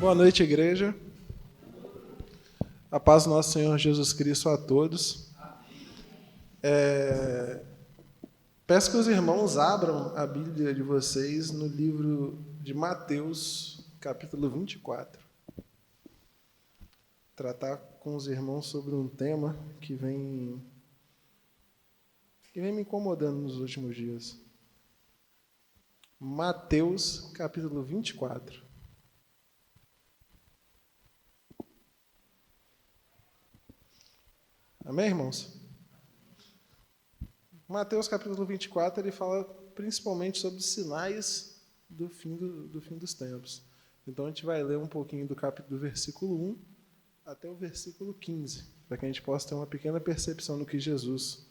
Boa noite, igreja. A paz do nosso Senhor Jesus Cristo a todos. Peço que os irmãos abram a Bíblia de vocês no livro de Mateus, capítulo 24. Tratar com os irmãos sobre um tema que vem me incomodando nos últimos dias. Mateus, capítulo 24. Amém, irmãos? Mateus, capítulo 24, ele fala principalmente sobre os sinais do fim dos tempos. Então, a gente vai ler um pouquinho do versículo 1 até o versículo 15, para que a gente possa ter uma pequena percepção do que Jesus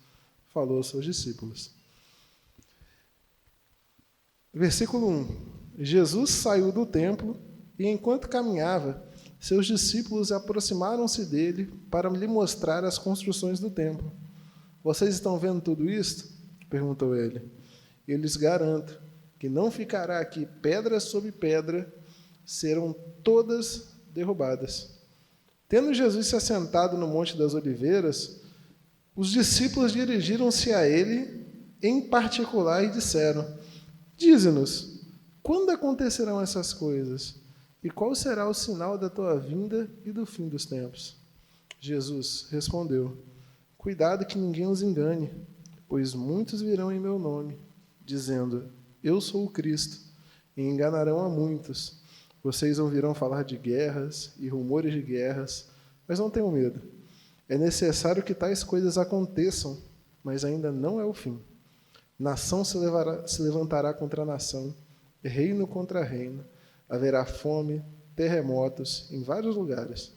falou aos seus discípulos. Versículo 1. Jesus saiu do templo e, enquanto caminhava, seus discípulos aproximaram-se dele para lhe mostrar as construções do templo. Vocês estão vendo tudo isto? Perguntou ele. Eu lhes garanto que não ficará aqui pedra sobre pedra, serão todas derrubadas. Tendo Jesus se assentado no Monte das Oliveiras, os discípulos dirigiram-se a ele em particular e disseram: Dize-nos, quando acontecerão essas coisas? E qual será o sinal da tua vinda e do fim dos tempos? Jesus respondeu: Cuidado que ninguém os engane, pois muitos virão em meu nome, dizendo: Eu sou o Cristo, e enganarão a muitos. Vocês ouvirão falar de guerras e rumores de guerras, mas não tenham medo. É necessário que tais coisas aconteçam, mas ainda não é o fim. Nação se levantará contra nação, reino contra reino. Haverá fome, terremotos em vários lugares.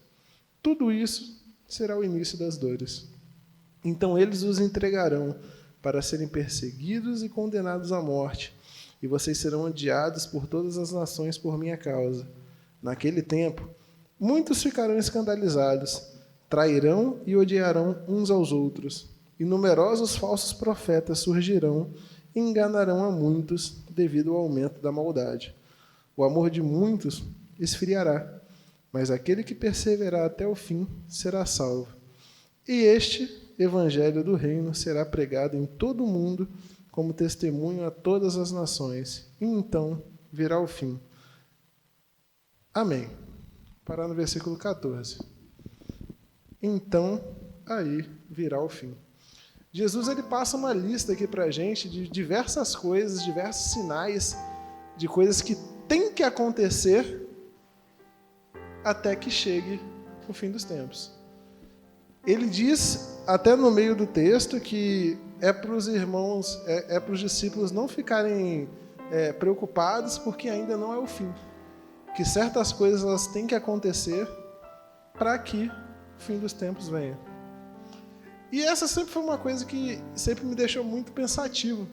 Tudo isso será o início das dores. Então eles os entregarão para serem perseguidos e condenados à morte, e vocês serão odiados por todas as nações por minha causa. Naquele tempo, muitos ficarão escandalizados, trairão e odiarão uns aos outros, e numerosos falsos profetas surgirão e enganarão a muitos devido ao aumento da maldade. O amor de muitos esfriará, mas aquele que perseverar até o fim será salvo. E este evangelho do reino será pregado em todo o mundo como testemunho a todas as nações, e então virá o fim. Amém. Parar no versículo 14. Então, aí virá o fim. Jesus ele passa uma lista aqui para a gente de diversas coisas, diversos sinais, de coisas que tem que acontecer até que chegue o fim dos tempos. Ele diz, até no meio do texto, que é para os irmãos, para os discípulos não ficarem preocupados, porque ainda não é o fim. Que certas coisas elas têm que acontecer para que o fim dos tempos venha. E essa sempre foi uma coisa que sempre me deixou muito pensativo.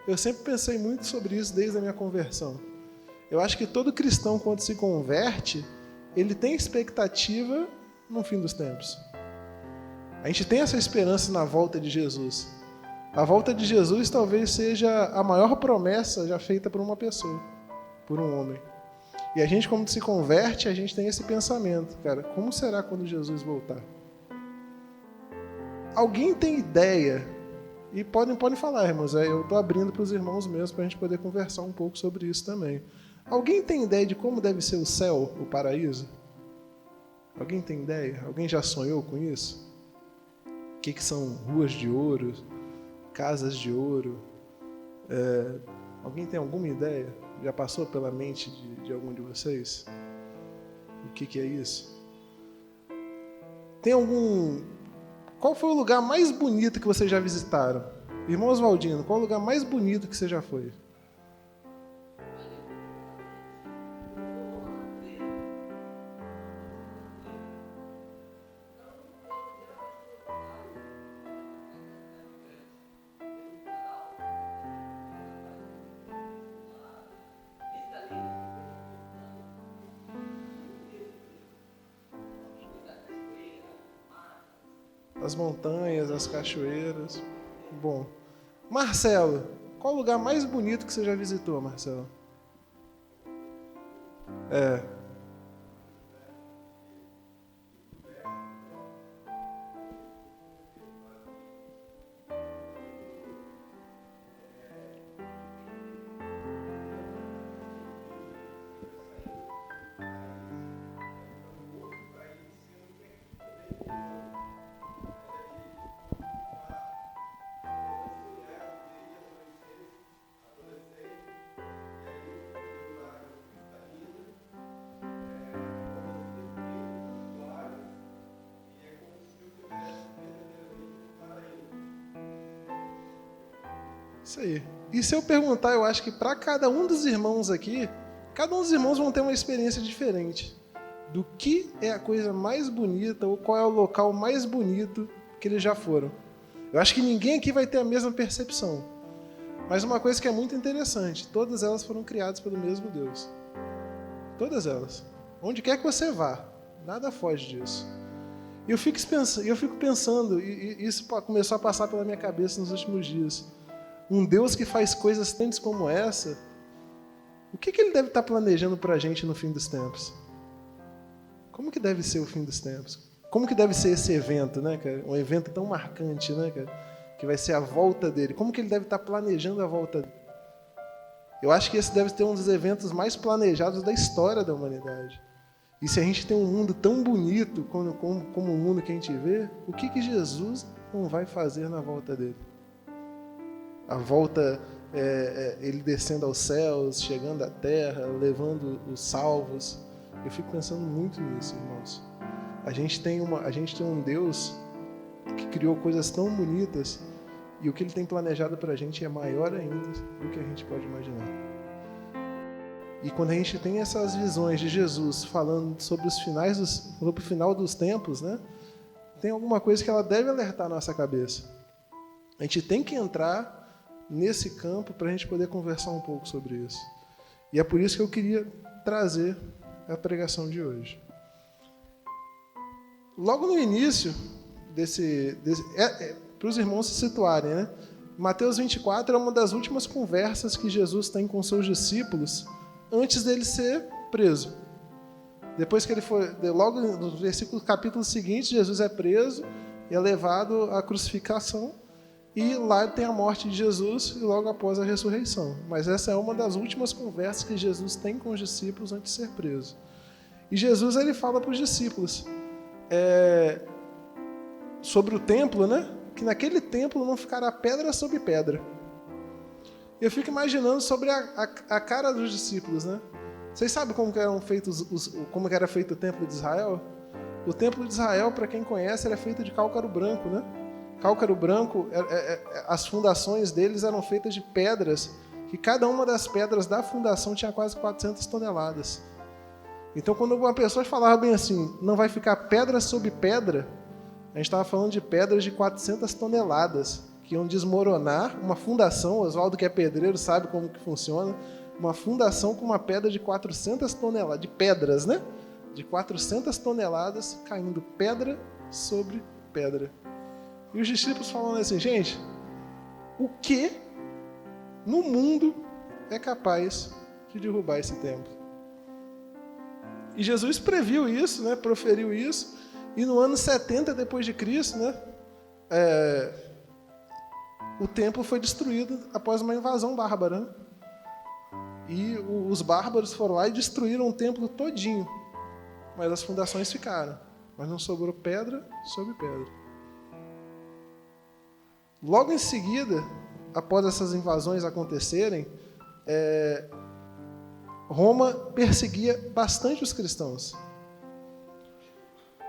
Eu sempre pensei muito sobre isso desde a minha conversão. Eu acho que todo cristão, quando se converte, ele tem expectativa no fim dos tempos. A gente tem essa esperança na volta de Jesus. A volta de Jesus talvez seja a maior promessa já feita por uma pessoa, por um homem. E a gente, quando se converte, a gente tem esse pensamento, cara, como será quando Jesus voltar? Alguém tem ideia? E podem falar, irmãos, eu estou abrindo para os irmãos mesmo, para a gente poder conversar um pouco sobre isso também. Alguém tem ideia de como deve ser o céu, o paraíso? Alguém tem ideia? Alguém já sonhou com isso? O que são ruas de ouro, casas de ouro? Alguém tem alguma ideia? Já passou pela mente de algum de vocês? O que é isso? Tem algum... Qual foi o lugar mais bonito que vocês já visitaram? Irmão Oswaldino, qual é o lugar mais bonito que você já foi? As montanhas, as cachoeiras. Bom. Marcelo, qual o lugar mais bonito que você já visitou, Marcelo? Isso aí. E se eu perguntar, eu acho que para cada um dos irmãos aqui, cada um dos irmãos vão ter uma experiência diferente. Do que é a coisa mais bonita, ou qual é o local mais bonito que eles já foram. Eu acho que ninguém aqui vai ter a mesma percepção. Mas uma coisa que é muito interessante, todas elas foram criadas pelo mesmo Deus. Todas elas. Onde quer que você vá, nada foge disso. E eu fico pensando, e isso começou a passar pela minha cabeça nos últimos dias. Um Deus que faz coisas tantas como essa, o que ele deve estar planejando para a gente no fim dos tempos? Como que deve ser o fim dos tempos? Como que deve ser esse evento, né, cara? Um evento tão marcante, né, cara? Que vai ser a volta dele. Como que ele deve estar planejando a volta dele? Eu acho que esse deve ser um dos eventos mais planejados da história da humanidade. E se a gente tem um mundo tão bonito como o mundo que a gente vê, o que Jesus não vai fazer na volta dele? A volta, ele descendo aos céus, chegando à terra, levando os salvos. Eu fico pensando muito nisso, irmãos. A gente tem um Deus que criou coisas tão bonitas e o que Ele tem planejado para a gente é maior ainda do que a gente pode imaginar. E quando a gente tem essas visões de Jesus falando sobre o final dos tempos, né, tem alguma coisa que ela deve alertar a nossa cabeça. A gente tem que entrar nesse campo para a gente poder conversar um pouco sobre isso. E é por isso que eu queria trazer a pregação de hoje. Logo no início para os irmãos se situarem, né? Mateus 24 é uma das últimas conversas que Jesus tem com seus discípulos antes dele ser preso. Depois que ele foi, logo no capítulo seguinte, Jesus é preso e é levado à crucificação e lá tem a morte de Jesus e logo após a ressurreição. Mas essa é uma das últimas conversas que Jesus tem com os discípulos antes de ser preso. E Jesus ele fala para os discípulos sobre o templo, né? Que naquele templo não ficará pedra sobre pedra. Eu fico imaginando sobre a cara dos discípulos, né? Vocês sabem como era feito o templo de Israel? O templo de Israel, para quem conhece, era feito de cálcaro branco, né? Cálcaro branco, as fundações deles eram feitas de pedras, que cada uma das pedras da fundação tinha quase 400 toneladas. Então, quando uma pessoa falava bem assim, não vai ficar pedra sobre pedra, a gente estava falando de pedras de 400 toneladas, que iam desmoronar uma fundação. O Oswaldo, que é pedreiro, sabe como que funciona. Uma fundação com uma pedra de 400 toneladas, de pedras, né? De 400 toneladas, caindo pedra sobre pedra. E os discípulos falando assim, gente, o que no mundo é capaz de derrubar esse templo? E Jesus previu isso, né? Proferiu isso, e no ano 70 depois de Cristo, né? O templo foi destruído após uma invasão bárbara, né? E os bárbaros foram lá e destruíram o templo todinho, mas as fundações ficaram, mas não sobrou pedra sobre pedra. Logo em seguida, após essas invasões acontecerem, Roma perseguia bastante os cristãos.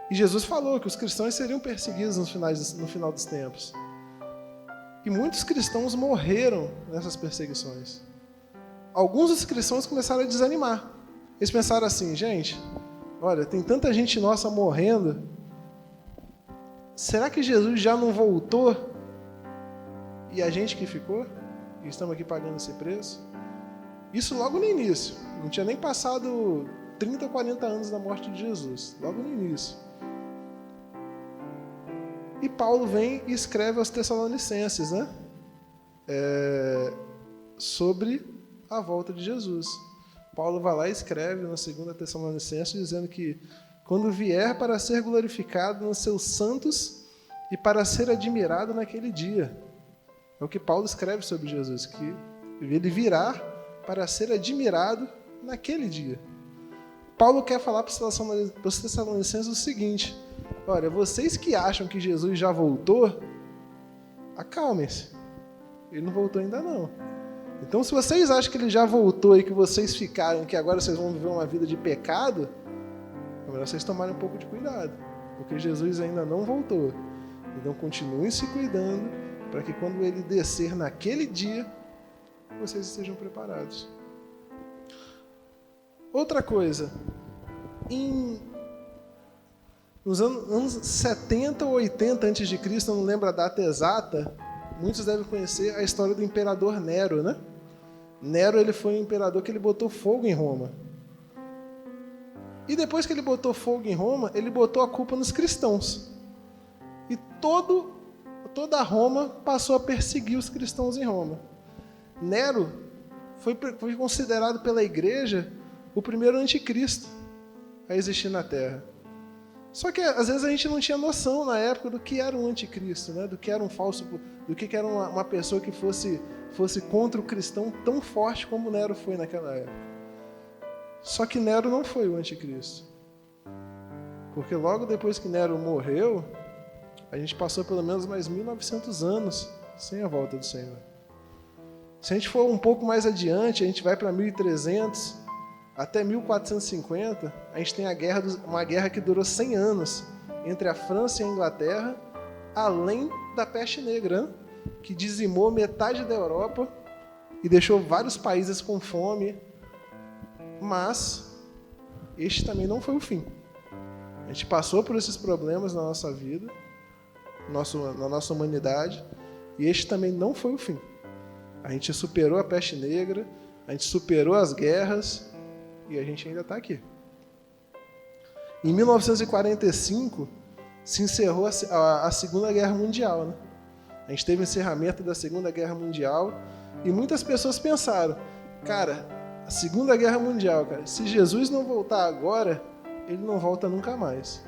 E Jesus falou que os cristãos seriam perseguidos no final dos tempos. E muitos cristãos morreram nessas perseguições. Alguns dos cristãos começaram a desanimar. Eles pensaram assim, gente, olha, tem tanta gente nossa morrendo, será que Jesus já não voltou? E a gente que ficou? E estamos aqui pagando esse preço? Isso logo no início. Não tinha nem passado 30 ou 40 anos da morte de Jesus. Logo no início. E Paulo vem e escreve aos Tessalonicenses, né? Sobre a volta de Jesus. Paulo vai lá e escreve na 2 Tessalonicenses dizendo que quando vier para ser glorificado nos seus santos e para ser admirado naquele dia. É o que Paulo escreve sobre Jesus, que ele virá para ser admirado naquele dia. Paulo quer falar para os Tessalonicenses o seguinte, olha, vocês que acham que Jesus já voltou, acalmem-se. Ele não voltou ainda não. Então, se vocês acham que ele já voltou e que vocês ficaram, que agora vocês vão viver uma vida de pecado, é melhor vocês tomarem um pouco de cuidado, porque Jesus ainda não voltou. Então, continuem se cuidando, para que quando ele descer naquele dia, vocês estejam preparados. Outra coisa, nos anos 70 ou 80 a.C., eu não lembro a data exata, muitos devem conhecer a história do imperador Nero, né? Nero, ele foi um imperador que ele botou fogo em Roma. E depois que ele botou fogo em Roma, ele botou a culpa nos cristãos. E toda Roma passou a perseguir os cristãos em Roma. Nero foi considerado pela igreja o primeiro anticristo a existir na Terra. Só que às vezes a gente não tinha noção na época do que era um anticristo, né? Do que era um falso, do que era uma pessoa que fosse contra o cristão tão forte como Nero foi naquela época. Só que Nero não foi o anticristo. Porque logo depois que Nero morreu, a gente passou pelo menos mais 1900 anos sem a volta do Senhor. Se a gente for um pouco mais adiante, a gente vai para 1300, até 1450, a gente tem uma guerra que durou 100 anos entre a França e a Inglaterra, além da peste negra, né? Que dizimou metade da Europa e deixou vários países com fome. Mas este também não foi o fim. A gente passou por esses problemas na nossa vida, na nossa humanidade, e este também não foi o fim. A gente superou a peste negra, a gente superou as guerras, e a gente ainda está aqui. Em 1945, se encerrou a Segunda Guerra Mundial, né? A gente teve o encerramento da Segunda Guerra Mundial, e muitas pessoas pensaram, cara, a Segunda Guerra Mundial, cara, se Jesus não voltar agora, ele não volta nunca mais.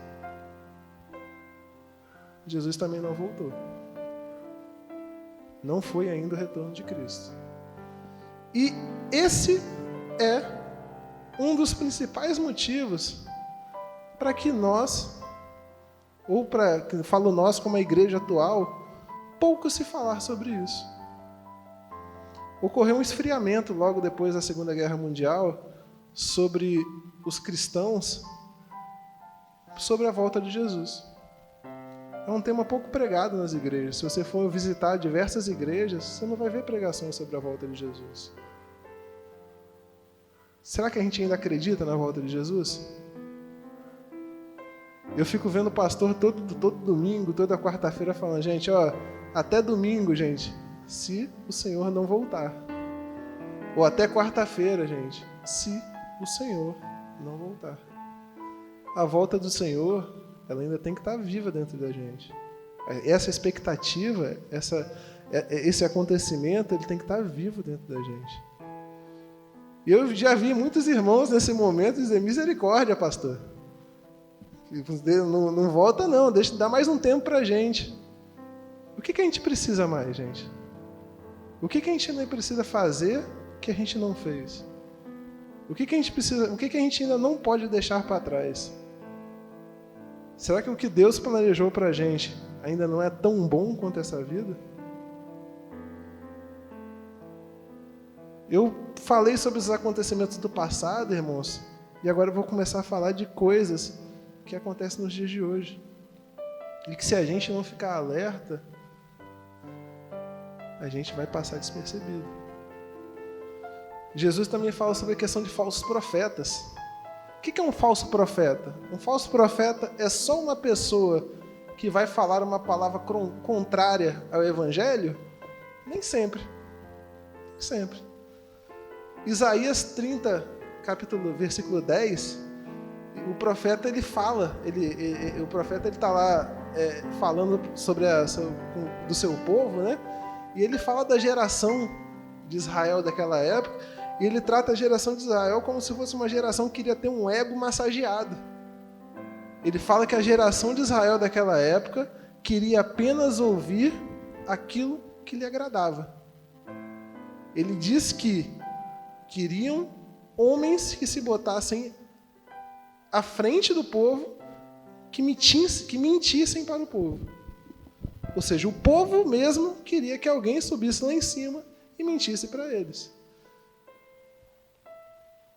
Jesus também não voltou. Não foi ainda o retorno de Cristo. E esse é um dos principais motivos para que nós, ou para, falo nós como a igreja atual, pouco se falar sobre isso. Ocorreu um esfriamento logo depois da Segunda Guerra Mundial sobre os cristãos, sobre a volta de Jesus. É um tema pouco pregado nas igrejas. Se você for visitar diversas igrejas, você não vai ver pregações sobre a volta de Jesus. Será que a gente ainda acredita na volta de Jesus? Eu fico vendo o pastor todo domingo, toda quarta-feira falando, gente, até domingo, gente, se o Senhor não voltar. Ou até quarta-feira, gente, se o Senhor não voltar. A volta do Senhor, ela ainda tem que estar viva dentro da gente. Essa expectativa, esse acontecimento, ele tem que estar vivo dentro da gente. E eu já vi muitos irmãos nesse momento dizer, misericórdia, pastor. Não volta não, dá mais um tempo para a gente. O que a gente precisa mais, gente? O que a gente ainda precisa fazer que a gente não fez? O que a gente precisa, o que a gente ainda não pode deixar para trás? Será que o que Deus planejou para a gente ainda não é tão bom quanto essa vida? Eu falei sobre os acontecimentos do passado, irmãos, e agora eu vou começar a falar de coisas que acontecem nos dias de hoje. E que se a gente não ficar alerta, a gente vai passar despercebido. Jesus também fala sobre a questão de falsos profetas. O que é um falso profeta? Um falso profeta é só uma pessoa que vai falar uma palavra contrária ao Evangelho? Nem sempre. Nem sempre. Isaías 30, versículo 10, o profeta ele fala, o profeta ele está lá falando sobre do seu povo, né? E ele fala da geração de Israel daquela época, e ele trata a geração de Israel como se fosse uma geração que queria ter um ego massageado. Ele fala que a geração de Israel daquela época queria apenas ouvir aquilo que lhe agradava. Ele diz que queriam homens que se botassem à frente do povo, que mentissem para o povo. Ou seja, o povo mesmo queria que alguém subisse lá em cima e mentisse para eles.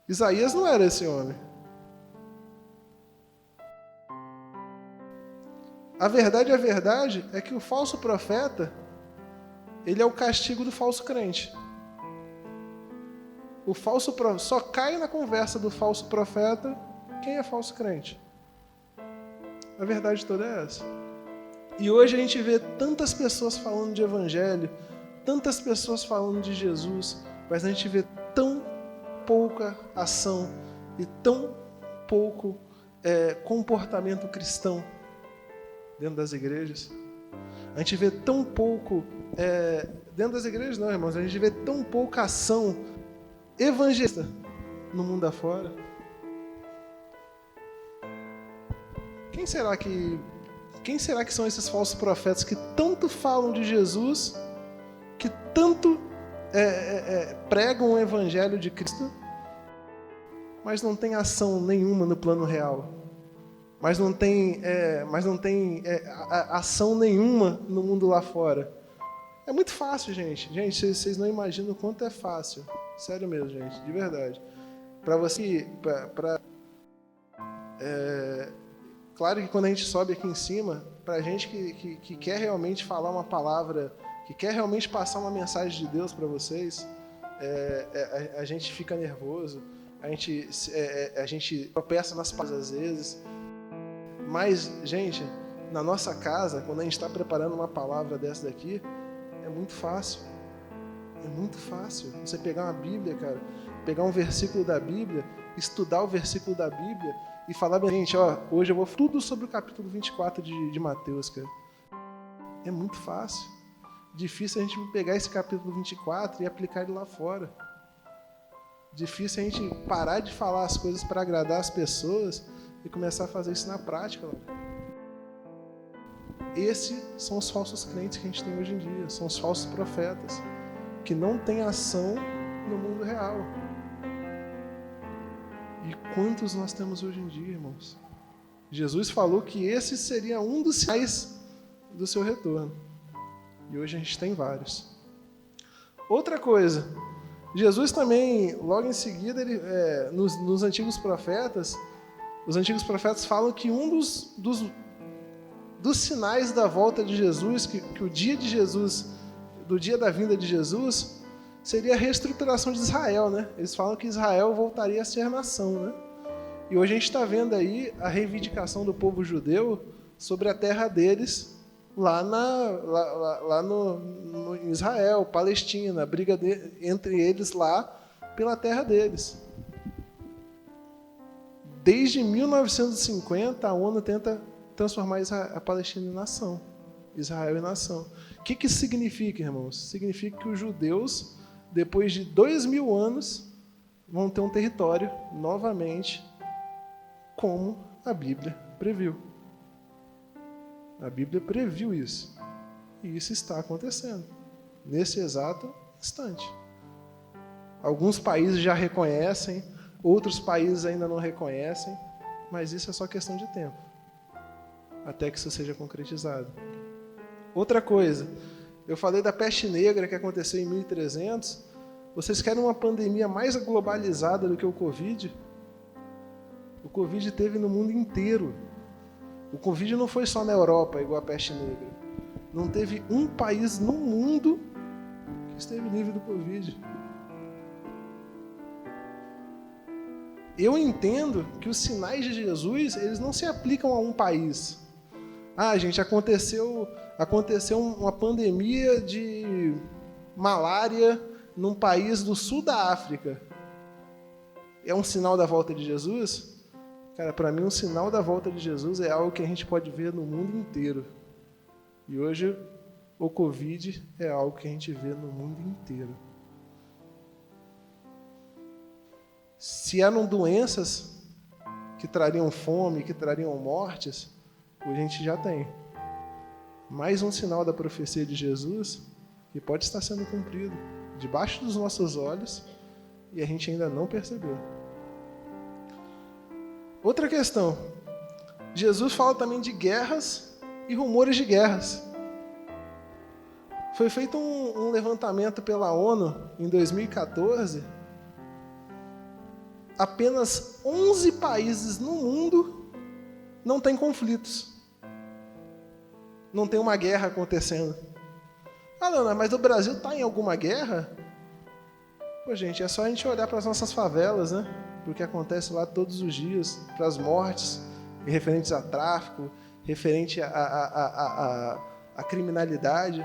Isaías não era esse homem. A verdade é que o falso profeta, ele é o castigo do falso crente. O falso só cai na conversa do falso profeta quem é falso crente. A verdade toda é essa. E hoje a gente vê tantas pessoas falando de evangelho, tantas pessoas falando de Jesus, mas a gente vê tão pouca ação e tão pouco comportamento cristão dentro das igrejas. A gente vê tão pouco, dentro das igrejas não, irmãos, a gente vê tão pouca ação evangelista no mundo afora. Quem será que são esses falsos profetas que tanto falam de Jesus, que tanto pregam o evangelho de Cristo, mas não tem ação nenhuma no plano real, mas não tem ação nenhuma no mundo lá fora? É muito fácil, gente. Gente, vocês não imaginam o quanto é fácil. Sério mesmo, gente, de verdade. Para você, claro que quando a gente sobe aqui em cima, para a gente que quer realmente falar uma palavra, que quer realmente passar uma mensagem de Deus para vocês, a gente fica nervoso, a gente tropeça nas palavras às vezes. Mas, gente, na nossa casa, quando a gente está preparando uma palavra dessa daqui, é muito fácil. É muito fácil. Você pegar uma Bíblia, cara, pegar um versículo da Bíblia, estudar o versículo da Bíblia e falar, gente, hoje eu vou tudo sobre o capítulo 24 de Mateus, cara. É muito fácil. Difícil a gente pegar esse capítulo 24 e aplicar ele lá fora. Difícil a gente parar de falar as coisas para agradar as pessoas e começar a fazer isso na prática. Esses são os falsos crentes que a gente tem hoje em dia. São os falsos profetas que não têm ação no mundo real. E quantos nós temos hoje em dia, irmãos? Jesus falou que esse seria um dos sinais do seu retorno. E hoje a gente tem vários. Outra coisa, Jesus também, logo em seguida, nos antigos profetas, os antigos profetas falam que um dos sinais da volta de Jesus, que o dia de Jesus, do dia da vinda de Jesus, seria a reestruturação de Israel, né? Eles falam que Israel voltaria a ser nação, né? E hoje a gente está vendo aí a reivindicação do povo judeu sobre a terra deles lá em Israel, Palestina, a briga entre eles lá pela terra deles. Desde 1950, a ONU tenta transformar a Palestina em nação, Israel em nação. O que isso significa, irmãos? Significa que os judeus, depois de 2000 anos, vão ter um território novamente, como a Bíblia previu. A Bíblia previu isso. E isso está acontecendo, nesse exato instante. Alguns países já reconhecem, outros países ainda não reconhecem, mas isso é só questão de tempo, até que isso seja concretizado. Outra coisa, eu falei da peste negra que aconteceu em 1300. Vocês querem uma pandemia mais globalizada do que o Covid? O Covid teve no mundo inteiro. O Covid não foi só na Europa, igual a peste negra. Não teve um país no mundo que esteve livre do Covid. Eu entendo que os sinais de Jesus, eles não se aplicam a um país. Gente, aconteceu uma pandemia de malária num país do sul da África. É um sinal da volta de Jesus? Cara, para mim, um sinal da volta de Jesus é algo que a gente pode ver no mundo inteiro. E hoje, o Covid é algo que a gente vê no mundo inteiro. Se eram doenças que trariam fome, que trariam mortes, hoje a gente já tem. Mais um sinal da profecia de Jesus que pode estar sendo cumprido debaixo dos nossos olhos e a gente ainda não percebeu. Outra questão. Jesus fala também de guerras e rumores de guerras. Foi feito um levantamento pela ONU em 2014. Apenas 11 países no mundo não têm conflitos. Não tem uma guerra acontecendo. Ah, não, mas o Brasil está em alguma guerra? Pô, gente, é só a gente olhar para as nossas favelas, né? Para o que acontece lá todos os dias, para as mortes referentes a tráfico, referente a criminalidade.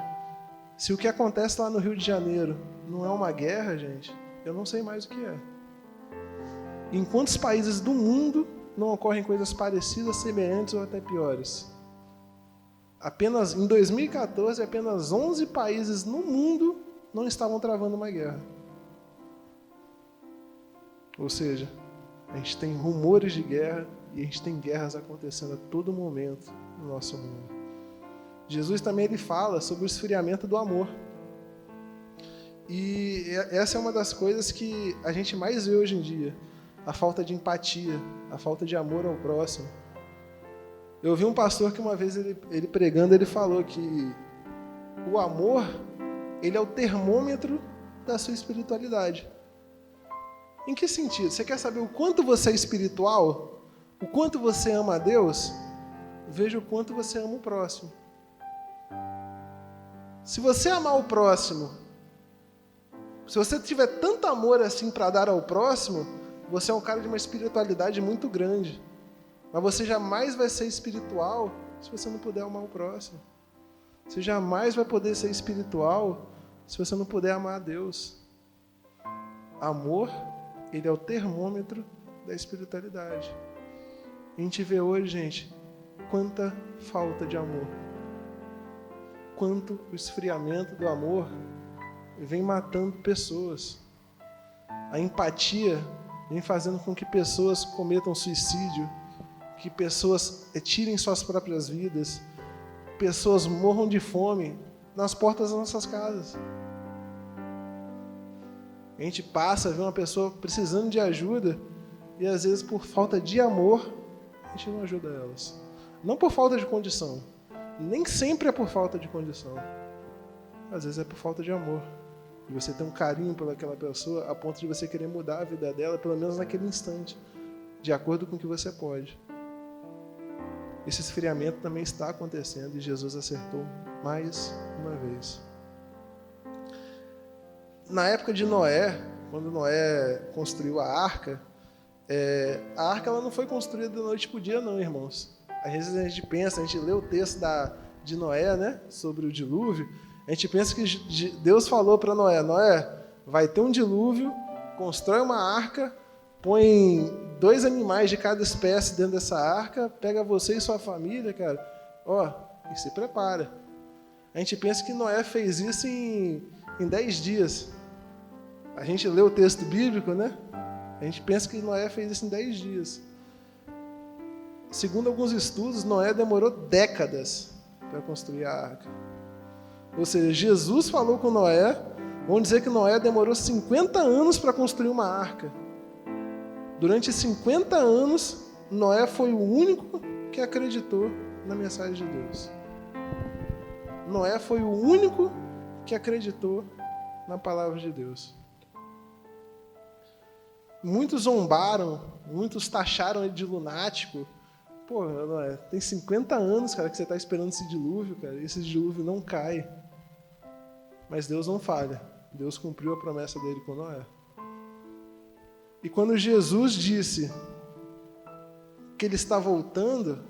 Se o que acontece lá no Rio de Janeiro não é uma guerra, gente, eu não sei mais o que é. Em quantos países do mundo não ocorrem coisas parecidas, semelhantes ou até piores? Apenas em 2014, apenas 11 países no mundo não estavam travando uma guerra. Ou seja, a gente tem rumores de guerra e a gente tem guerras acontecendo a todo momento no nosso mundo. Jesus também ele fala sobre o esfriamento do amor. E essa é uma das coisas que a gente mais vê hoje em dia. A falta de empatia, a falta de amor ao próximo. Eu vi um pastor que uma vez ele pregando, ele falou que o amor, ele é o termômetro da sua espiritualidade. Em que sentido? Você quer saber o quanto você é espiritual? O quanto você ama a Deus? Veja o quanto você ama o próximo. Se você amar o próximo, se você tiver tanto amor assim para dar ao próximo, você é um cara de uma espiritualidade muito grande. Mas você jamais vai ser espiritual se você não puder amar o próximo. Você jamais vai poder ser espiritual se você não puder amar a Deus. Amor, ele é o termômetro da espiritualidade. A gente vê hoje, gente, quanta falta de amor. Quanto o esfriamento do amor vem matando pessoas. A empatia vem fazendo com que pessoas cometam suicídio, que pessoas tirem suas próprias vidas, pessoas morram de fome nas portas das nossas casas. A gente passa, vê uma pessoa precisando de ajuda e às vezes por falta de amor, a gente não ajuda elas. Não por falta de condição, nem sempre é por falta de condição. Às vezes é por falta de amor. E você tem um carinho pelaquela pessoa a ponto de você querer mudar a vida dela, pelo menos naquele instante, de acordo com o que você pode. Esse esfriamento também está acontecendo e Jesus acertou mais uma vez. Na época de Noé, quando Noé construiu a arca ela não foi construída da noite para o dia, não, irmãos. Às vezes a gente pensa, a gente lê o texto de Noé, né, sobre o dilúvio, a gente pensa que Deus falou para Noé, vai ter um dilúvio, constrói uma arca, põe 2 animais de cada espécie dentro dessa arca, pega você e sua família, cara, e se prepara. A gente pensa que Noé fez isso em 10 dias. A gente lê o texto bíblico, né? A gente pensa que Noé fez isso em 10 dias. Segundo alguns estudos, Noé demorou décadas para construir a arca. Ou seja, Jesus falou com Noé, vamos dizer que Noé demorou 50 anos para construir uma arca. Durante 50 anos, Noé foi o único que acreditou na mensagem de Deus. Noé foi o único que acreditou na palavra de Deus. Muitos zombaram, muitos taxaram ele de lunático. Pô, Noé, tem 50 anos, cara, que você está esperando esse dilúvio, cara, e esse dilúvio não cai. Mas Deus não falha. Deus cumpriu a promessa dele com Noé. E quando Jesus disse que ele está voltando,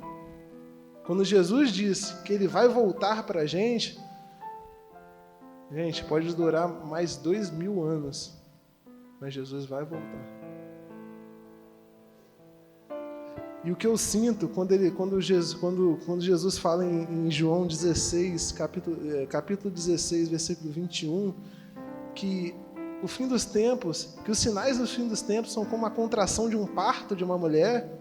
quando Jesus disse que ele vai voltar para a gente, pode durar mais 2000 anos, mas Jesus vai voltar. E o que eu sinto quando Jesus fala em João 16, capítulo 16, versículo 21, que o fim dos tempos, que os sinais do fim dos tempos são como a contração de um parto de uma mulher.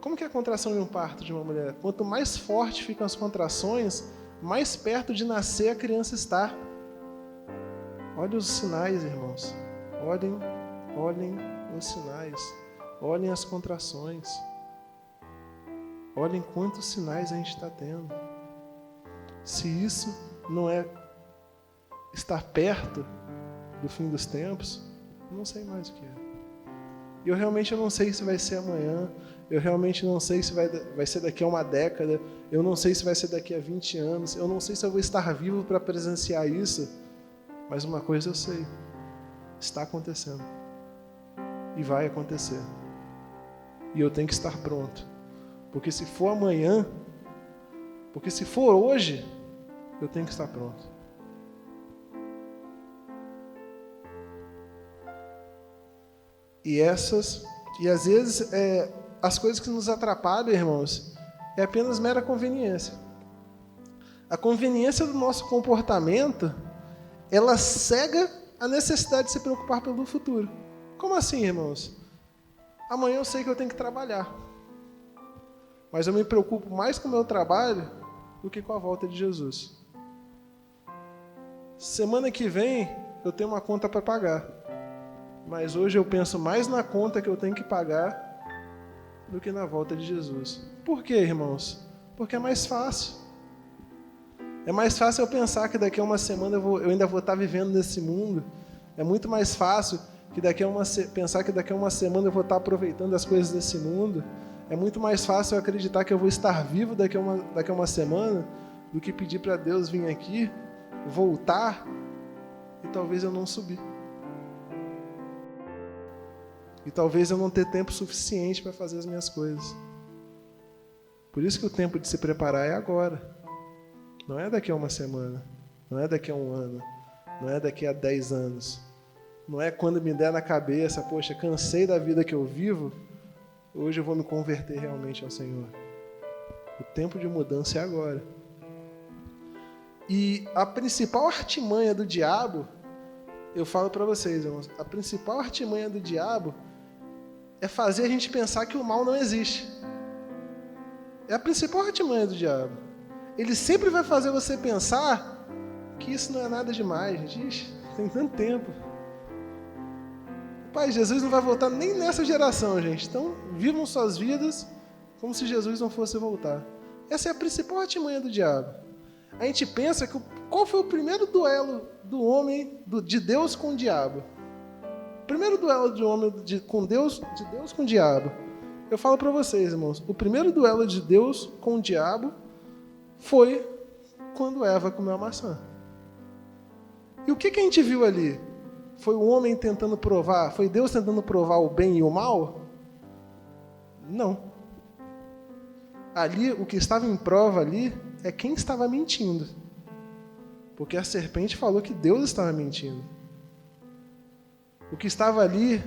Como que é a contração de um parto de uma mulher? Quanto mais forte ficam as contrações, mais perto de nascer a criança está. Olhem os sinais, irmãos. Olhem os sinais. Olhem as contrações. Olhem quantos sinais a gente está tendo. Se isso não é estar perto do fim dos tempos, eu não sei mais o que é. E eu realmente não sei se vai ser amanhã, eu realmente não sei se vai ser daqui a uma década, eu não sei se vai ser daqui a 20 anos, eu não sei se eu vou estar vivo para presenciar isso, mas uma coisa eu sei, está acontecendo. E vai acontecer. E eu tenho que estar pronto. Porque se for amanhã, porque se for hoje, eu tenho que estar pronto. E às vezes, as coisas que nos atrapalham, irmãos, é apenas mera conveniência. A conveniência do nosso comportamento, ela cega a necessidade de se preocupar pelo futuro. Como assim, irmãos? Amanhã eu sei que eu tenho que trabalhar. Mas eu me preocupo mais com o meu trabalho do que com a volta de Jesus. Semana que vem eu tenho uma conta para pagar. Mas hoje eu penso mais na conta que eu tenho que pagar do que na volta de Jesus. Por quê, irmãos? Porque é mais fácil. É mais fácil eu pensar que daqui a uma semana eu ainda vou estar vivendo nesse mundo. É muito mais fácil que pensar que daqui a uma semana eu vou estar aproveitando as coisas desse mundo. É muito mais fácil eu acreditar que eu vou estar vivo daqui a uma semana do que pedir para Deus vir aqui, voltar e talvez eu não subir. E talvez eu não ter tempo suficiente para fazer as minhas coisas. Por isso que o tempo de se preparar é agora. Não é daqui a uma semana. Não é daqui a um ano. Não é daqui a 10 anos. Não é quando me der na cabeça, poxa, cansei da vida que eu vivo, hoje eu vou me converter realmente ao Senhor. O tempo de mudança é agora. E a principal artimanha do diabo, eu falo para vocês, irmãos, a principal artimanha do diabo é fazer a gente pensar que o mal não existe. É a principal artimanha do diabo. Ele sempre vai fazer você pensar que isso não é nada demais, gente. Ixi, tem tanto tempo. Pai, Jesus não vai voltar nem nessa geração, gente. Então, vivam suas vidas como se Jesus não fosse voltar. Essa é a principal artimanha do diabo. A gente pensa que qual foi o primeiro duelo do homem, de Deus com o diabo? O primeiro duelo de homem de Deus com o diabo. Eu falo para vocês, irmãos, o primeiro duelo de Deus com o diabo foi quando Eva comeu a maçã. E o que a gente viu ali? Foi o homem tentando provar, foi Deus tentando provar o bem e o mal? Não. Ali, o que estava em prova ali é quem estava mentindo. Porque a serpente falou que Deus estava mentindo. O que estava ali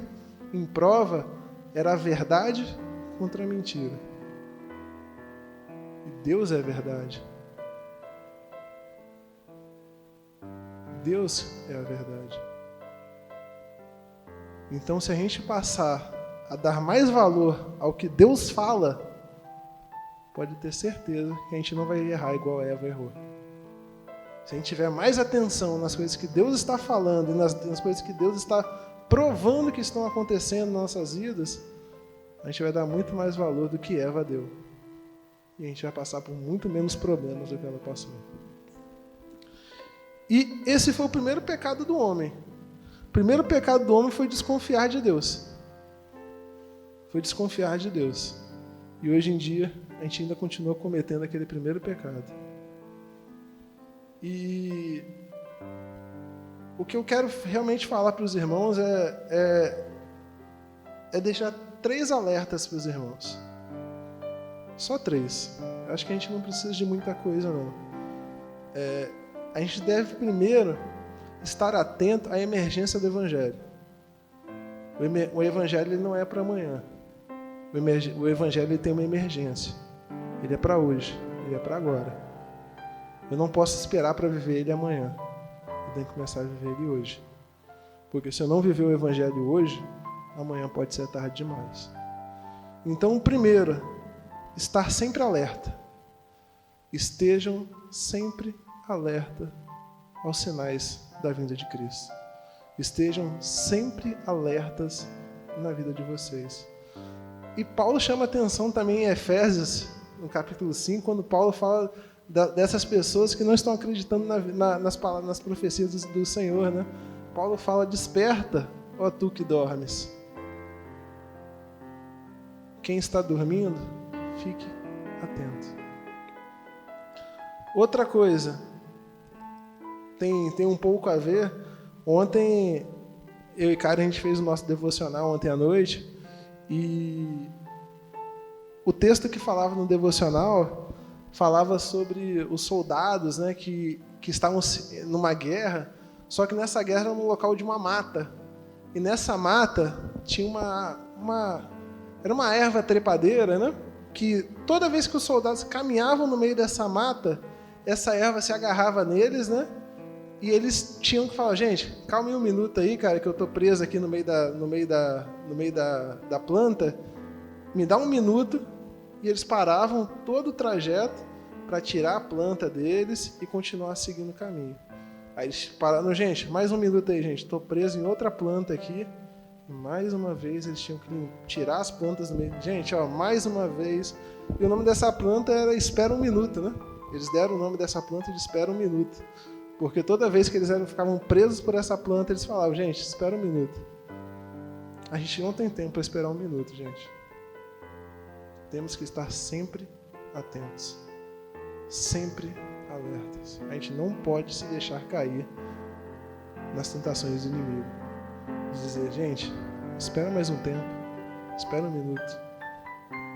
em prova era a verdade contra a mentira. E Deus é a verdade. Deus é a verdade. Então, se a gente passar a dar mais valor ao que Deus fala, pode ter certeza que a gente não vai errar igual Eva errou. Se a gente tiver mais atenção nas coisas que Deus está falando e nas coisas que Deus está provando que estão acontecendo nas nossas vidas, a gente vai dar muito mais valor do que Eva deu. E a gente vai passar por muito menos problemas do que ela passou. E esse foi o primeiro pecado do homem. O primeiro pecado do homem foi desconfiar de Deus. Foi desconfiar de Deus. E hoje em dia, a gente ainda continua cometendo aquele primeiro pecado. E o que eu quero realmente falar para os irmãos é deixar 3 alertas para os irmãos. Só 3. Acho que a gente não precisa de muita coisa, não. A gente deve primeiro estar atento à emergência do Evangelho. O Evangelho ele não é para amanhã. O Evangelho ele tem uma emergência. Ele é para hoje. Ele é para agora. Eu não posso esperar para viver ele amanhã. Eu tenho que começar a viver ele hoje. Porque se eu não viver o Evangelho hoje, amanhã pode ser tarde demais. Então, primeiro, estar sempre alerta. Estejam sempre alerta aos sinais da vinda de Cristo. Estejam sempre alertas na vida de vocês. E Paulo chama atenção também em Efésios, no capítulo 5, quando Paulo fala dessas pessoas que não estão acreditando nas profecias do Senhor, né? Paulo fala, desperta, ó tu que dormes. quem está dormindo, fique atento. Outra coisa, tem um pouco a ver. Ontem, eu e Karen, a gente fez o nosso devocional ontem à noite, e o texto que falava no devocional falava sobre os soldados, né, que estavam numa guerra, só que nessa guerra era no local de uma mata. E nessa mata tinha era uma erva trepadeira, né, que toda vez que os soldados caminhavam no meio dessa mata, essa erva se agarrava neles, né, e eles tinham que falar: gente, calma aí um minuto aí, cara, que eu estou preso aqui no meio da planta, me dá um minuto. E eles paravam todo o trajeto para tirar a planta deles e continuar seguindo o caminho. Aí eles pararam: gente, mais um minuto aí, gente, estou preso em outra planta aqui. E mais uma vez eles tinham que tirar as plantas do meio. Gente, ó, mais uma vez. E o nome dessa planta era Espera um Minuto, né? Eles deram o nome dessa planta de Espera um Minuto. Porque toda vez que eles ficavam presos por essa planta, eles falavam: gente, espera um minuto. A gente não tem tempo para esperar um minuto, gente. Temos que estar sempre atentos, sempre alertas. A gente não pode se deixar cair nas tentações do inimigo. Dizer: gente, espera mais um tempo, espera um minuto.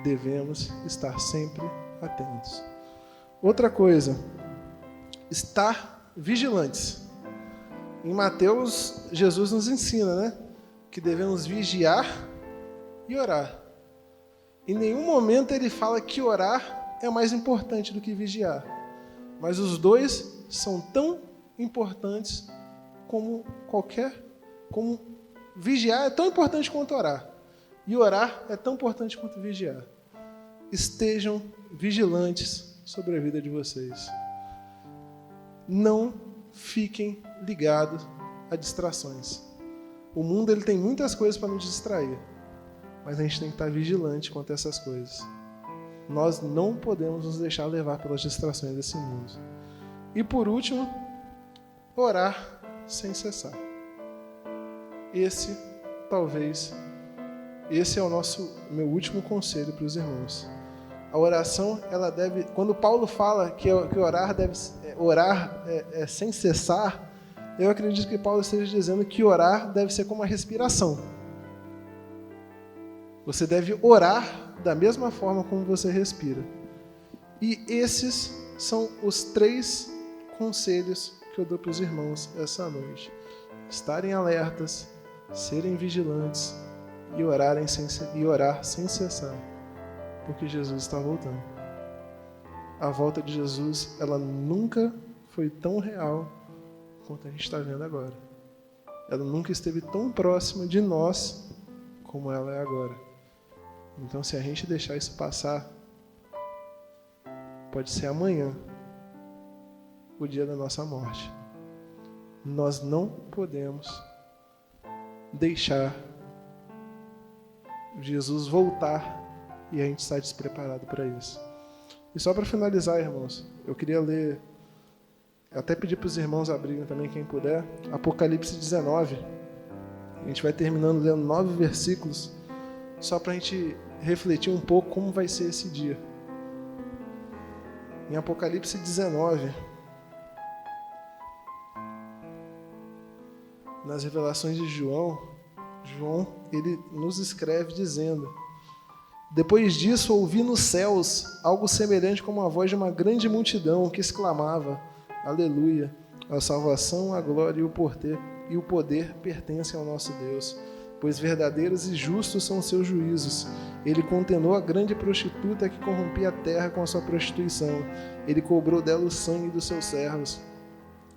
Devemos estar sempre atentos. Outra coisa, estar vigilantes. Em Mateus, Jesus nos ensina, né, que devemos vigiar e orar. Em nenhum momento ele fala que orar é mais importante do que vigiar. Mas os dois são tão importantes como vigiar é tão importante quanto orar. E orar é tão importante quanto vigiar. Estejam vigilantes sobre a vida de vocês. Não fiquem ligados a distrações. O mundo ele tem muitas coisas para nos distrair. Mas a gente tem que estar vigilante quanto a essas coisas. Nós não podemos nos deixar levar pelas distrações desse mundo. E por último, orar sem cessar. Esse é o meu último conselho para os irmãos. A oração, ela deve, quando Paulo fala que orar é sem cessar, eu acredito que Paulo esteja dizendo que orar deve ser como a respiração. Você deve orar da mesma forma como você respira. E esses são os 3 conselhos que eu dou para os irmãos essa noite. Estarem alertas, serem vigilantes e orar sem cessar, porque Jesus está voltando. A volta de Jesus, ela nunca foi tão real quanto a gente está vendo agora. Ela nunca esteve tão próxima de nós como ela é agora. Então, se a gente deixar isso passar, pode ser amanhã o dia da nossa morte. Nós não podemos deixar Jesus voltar e a gente estar despreparado para isso. E só para finalizar, irmãos, eu queria ler, até pedir para os irmãos abrirem também, quem puder, Apocalipse 19. A gente vai terminando lendo 9 versículos, só para a gente refletir um pouco como vai ser esse dia. Em Apocalipse 19, nas revelações de João, ele nos escreve dizendo: depois disso ouvi nos céus algo semelhante como a voz de uma grande multidão que exclamava: Aleluia! A salvação, a glória e o poder pertencem ao nosso Deus, pois verdadeiros e justos são seus juízos. Ele condenou a grande prostituta que corrompia a terra com a sua prostituição. Ele cobrou dela o sangue dos seus servos.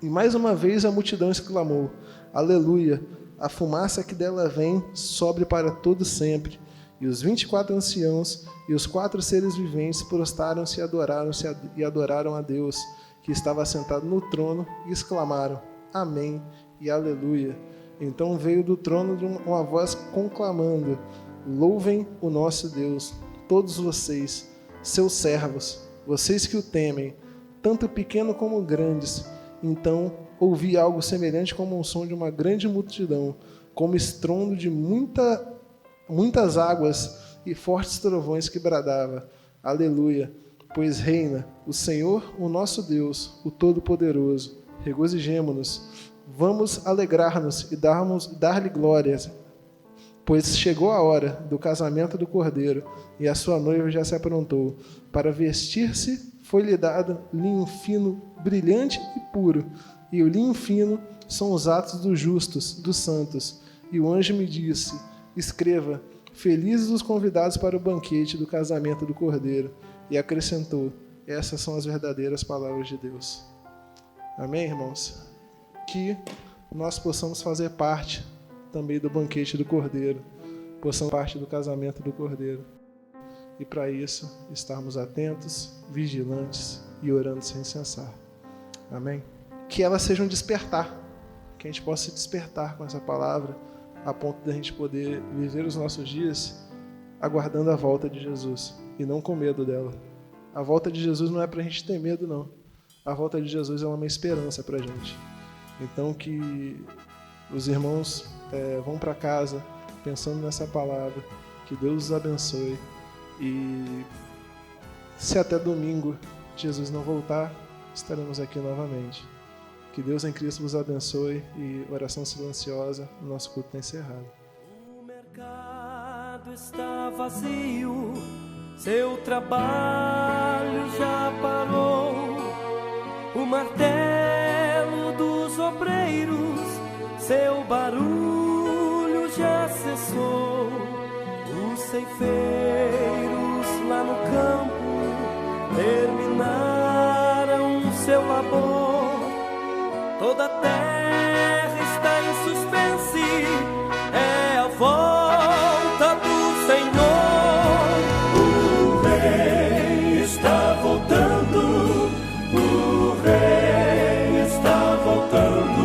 E mais uma vez a multidão exclamou: Aleluia! A fumaça que dela vem sobe para todo sempre. E os 24 anciãos e os 4 seres viventes prostraram-se e adoraram a Deus, que estava assentado no trono, e exclamaram: Amém e Aleluia! Então veio do trono uma voz conclamando: Louvem o nosso Deus, todos vocês, seus servos, vocês que o temem, tanto pequeno como grandes. Então ouvi algo semelhante como um som de uma grande multidão, como estrondo de muitas águas, e fortes trovões que bradava: Aleluia! Pois reina o Senhor, o nosso Deus, o Todo-Poderoso. Regozijemo-nos, vamos alegrar-nos e dar-lhe glórias, pois chegou a hora do casamento do Cordeiro, e a sua noiva já se aprontou. Para vestir-se foi-lhe dado linho fino, brilhante e puro, e o linho fino são os atos dos justos, dos santos. E o anjo me disse: escreva: felizes os convidados para o banquete do casamento do Cordeiro. E acrescentou: essas são as verdadeiras palavras de Deus. Amém, irmãos? Que nós possamos fazer parte também do banquete do Cordeiro, possamos parte do casamento do Cordeiro. E para isso, estarmos atentos, vigilantes e orando sem cessar. Amém? Que ela seja um despertar, que a gente possa se despertar com essa palavra, a ponto de a gente poder viver os nossos dias aguardando a volta de Jesus e não com medo dela. A volta de Jesus não é para a gente ter medo, não. A volta de Jesus é uma esperança para a gente. Então que os irmãos vão para casa pensando nessa palavra, que Deus os abençoe, e se até domingo Jesus não voltar, estaremos aqui novamente. Que Deus em Cristo vos abençoe, e oração silenciosa, o nosso culto está encerrado. O mercado está vazio, seu trabalho já parou, o martelo dos obreiros, seu barulho já cessou. Os ceifeiros lá no campo terminaram seu labor. Toda a terra está em suspense, é a volta do Senhor. O Rei está voltando, o Rei está voltando,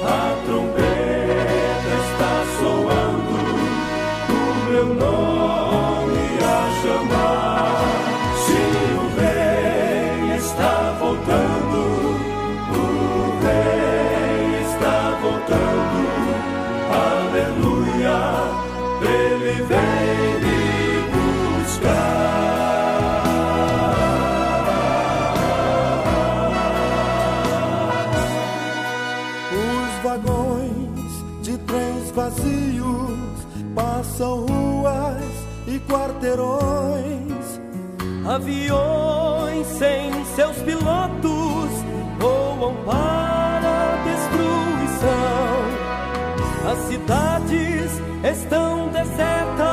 a trombeta está soando, o meu nome a chamar. Sim, o Rei está voltando, o Rei está voltando, aleluia, Ele vem me buscar. Os vagões de trens vazios passam ruas e quarteirões. Aviões sem seus pilotos voam para a destruição. As cidades estão desertas,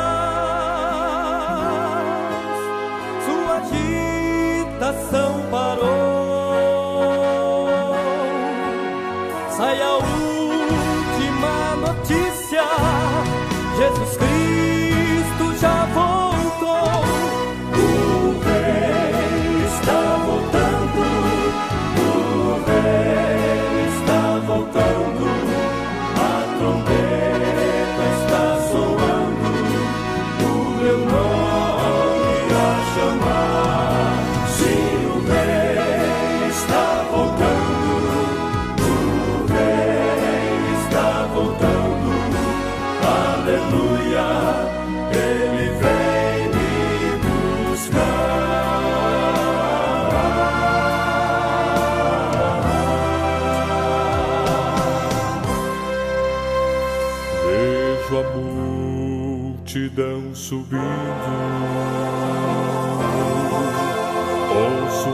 sua agitação parou. Sai a última notícia: Jesus Cristo já voltou. O Rei está voltando, o Rei está voltando, a trombeta está soando, o meu nome a chamar. Sim, o Rei está voltando, o Rei está voltando, aleluia, Ele vem me buscar. Vejo a multidão subindo, ouço